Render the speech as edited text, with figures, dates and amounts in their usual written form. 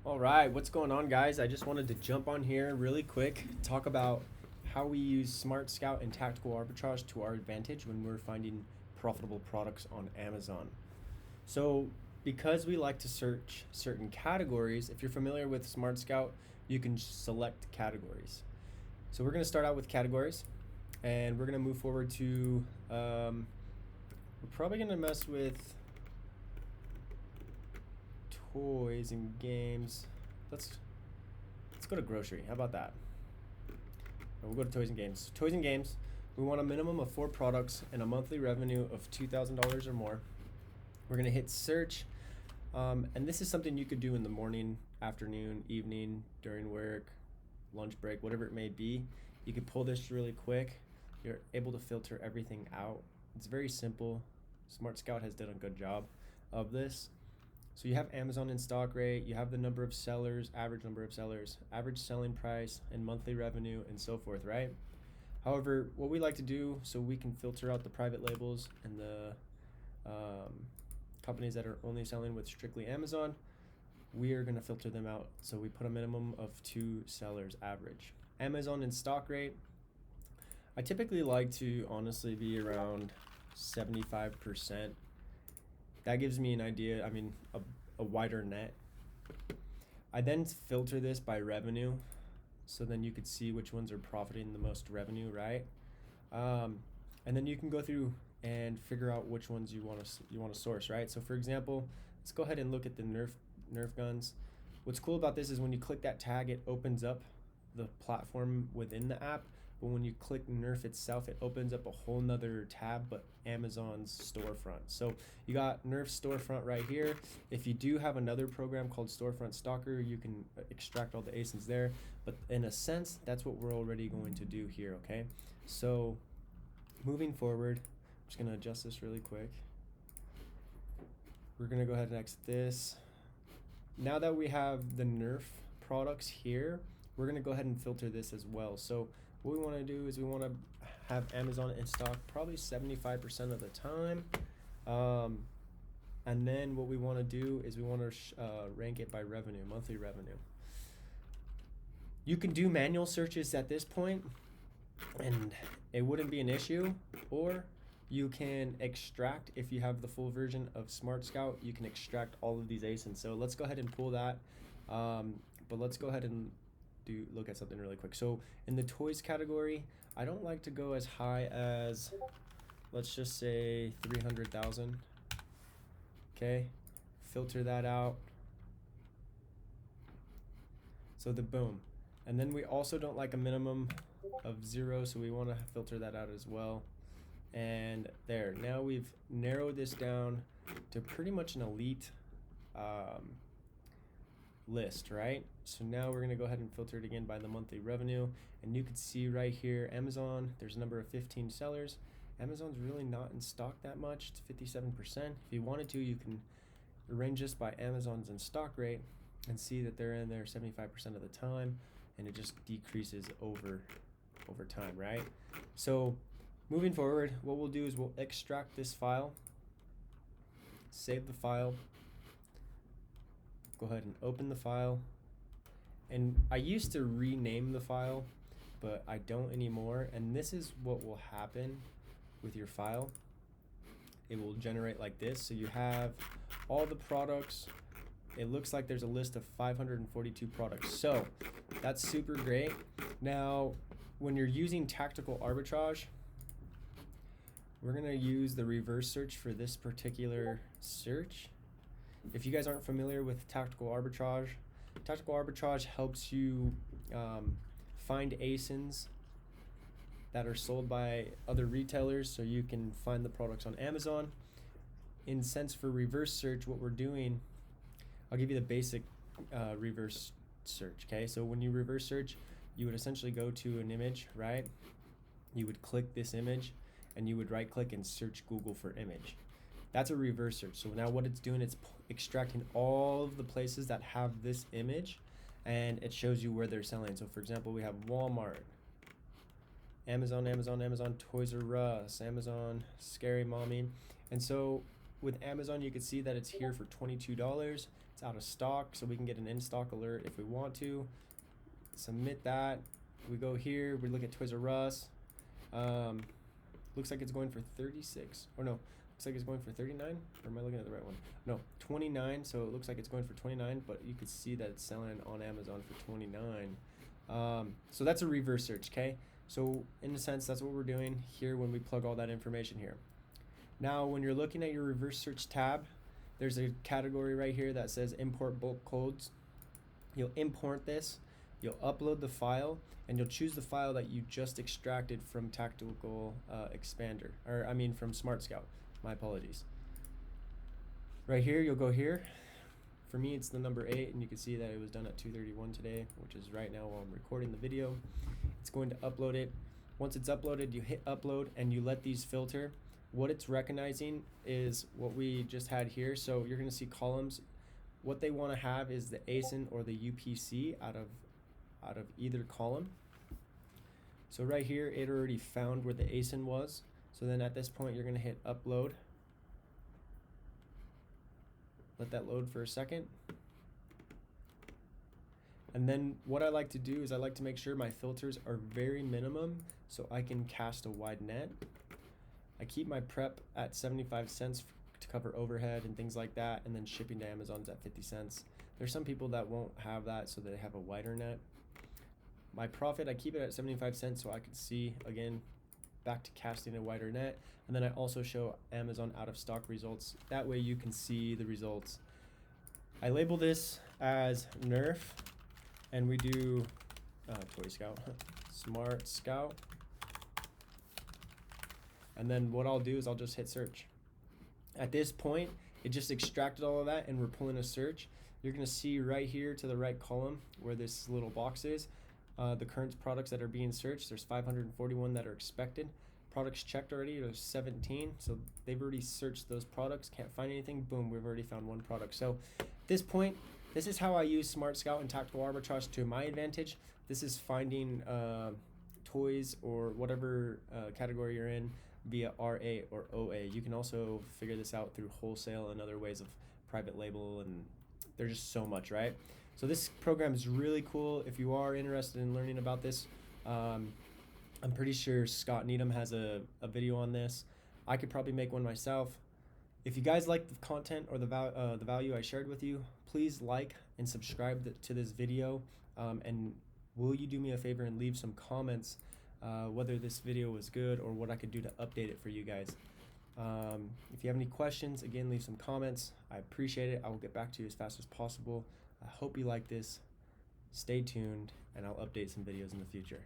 All right, what's going on, guys? I just wanted to jump on here really quick, talk about how we use SmartScout and Tactical Arbitrage to our advantage when we're finding profitable products on Amazon. So, because we like to search certain categories, if you're familiar with SmartScout, you can select categories. So, we're going to start out with categories, and we're going to move forward to, we're probably going to mess with toys and games. Let's go to grocery. How about that? We'll go to toys and games. Toys and games. We want a minimum of 4 products and a monthly revenue of $2,000 or more. We're gonna hit search, and this is something you could do in the morning, afternoon, evening, during work, lunch break, whatever it may be. You can pull this really quick. You're able to filter everything out. It's very simple. SmartScout has done a good job of this. So you have Amazon in stock rate, you have the number of sellers, average number of sellers, average selling price, and monthly revenue, and so forth, right? However, what we like to do so we can filter out the private labels and the companies that are only selling with strictly Amazon, we are going to filter them out. So we put a minimum of 2 sellers average. Amazon in stock rate, I typically like to honestly be around 75%. That gives me an idea, a wider net. I then filter this by revenue, so then you could see which ones are profiting the most revenue, right? And then you can go through and figure out which ones you want to source, right? So for example, let's go ahead and look at the Nerf guns. What's cool about this is when you click that tag, it opens up the platform within the app. But when you click Nerf itself, it opens up a whole nother tab, but Amazon's storefront. So you got Nerf storefront right here. If you do have another program called Storefront Stalker, you can extract all the ASINs there. But in a sense, that's what we're already going to do here, okay? So moving forward, I'm just gonna adjust this really quick. We're gonna go ahead and exit this. Now that we have the Nerf products here, we're gonna go ahead and filter this as well. So what we want to do is we want to have Amazon in stock probably 75% of the time. And then what we want to do is we want to rank it by revenue, monthly revenue. You can do manual searches at this point, and it wouldn't be an issue. Or you can extract, if you have the full version of SmartScout, you can extract all of these ASINs. So let's go ahead and pull that. But let's go ahead and look at something really quick. So in the toys category, I don't like to go as high as, let's just say 300,000. Okay, filter that out. So the boom. And then we also don't like a minimum of 0, so we want to filter that out as well. And there, now we've narrowed this down to pretty much an elite list, right? So now we're gonna go ahead and filter it again by the monthly revenue, and you can see right here, Amazon, there's a number of 15 sellers. Amazon's really not in stock that much. It's 57%. If you wanted to, you can arrange this by Amazon's in stock rate and see that they're in there 75% of the time, and it just decreases over time, right? So moving forward, what we'll do is we'll extract this file, save the file, go ahead and open the file. And I used to rename the file, but I don't anymore. And this is what will happen with your file. It will generate like this. So you have all the products. It looks like there's a list of 542 products. So that's super great. Now, when you're using tactical arbitrage, we're gonna use the reverse search for this particular search. If you guys aren't familiar with tactical arbitrage helps you find ASINs that are sold by other retailers, so you can find the products on Amazon. In sense for reverse search, what we're doing, I'll give you the basic reverse search, okay? So when you reverse search, you would essentially go to an image, right? You would click this image, and you would right click and search Google for image. That's a reverse search. So now what it's doing, it's extracting all of the places that have this image, and it shows you where they're selling. So for example, we have Walmart, Amazon, Toys R Us, Amazon, Scary Mommy. And so with Amazon, you can see that it's here for $22. It's out of stock, so we can get an in-stock alert if we want to. Submit that. We go here, we look at Toys R Us. Looks like it's going for 36. Or no, looks like it's going for 39. Or am I looking at the right one? No, 29. So it looks like it's going for 29, but you can see that it's selling on Amazon for 29. So that's a reverse search, okay? So in a sense, that's what we're doing here when we plug all that information here. Now, when you're looking at your reverse search tab, there's a category right here that says import bulk codes. You'll import this, you'll upload the file, and you'll choose the file that you just extracted from Tactical Expander, or I mean from SmartScout. My apologies. Right here, you'll go here. For me, it's the number 8, and you can see that it was done at 2:31 today, which is right now while I'm recording the video. It's going to upload it. Once it's uploaded, you hit upload, and you let these filter. What it's recognizing is what we just had here. So you're going to see columns. What they want to have is the ASIN or the UPC out of either column. So right here, it already found where the ASIN was. So then at this point, you're going to hit upload. Let that load for a second. And then what I like to do is I like to make sure my filters are very minimum so I can cast a wide net. I keep my prep at 75 cents to cover overhead and things like that, and then shipping to Amazon's at 50 cents. There's some people that won't have that, so they have a wider net. My profit, I keep it at 75 cents so I can see, again, back to casting a wider net. And then I also show Amazon out of stock results. That way you can see the results. I label this as Nerf, and we do Toy Scout, SmartScout. And then what I'll do is I'll just hit search. At this point, it just extracted all of that, and we're pulling a search. You're gonna see right here to the right column where this little box is, the current products that are being searched. There's 541 that are expected. Products checked already, there's 17. So they've already searched those products, can't find anything. Boom, we've already found one product. So at this point, this is how I use SmartScout and Tactical Arbitrage to my advantage. This is finding toys or whatever category you're in via RA or OA. You can also figure this out through wholesale and other ways of private label, and there's just so much, right? So this program is really cool. If you are interested in learning about this, I'm pretty sure Scott Needham has a video on this. I could probably make one myself. If you guys like the content or the value I shared with you, please like and subscribe to this video. And will you do me a favor and leave some comments whether this video was good or what I could do to update it for you guys. If you have any questions, again, leave some comments. I appreciate it. I will get back to you as fast as possible. I hope you like this. Stay tuned, and I'll update some videos in the future.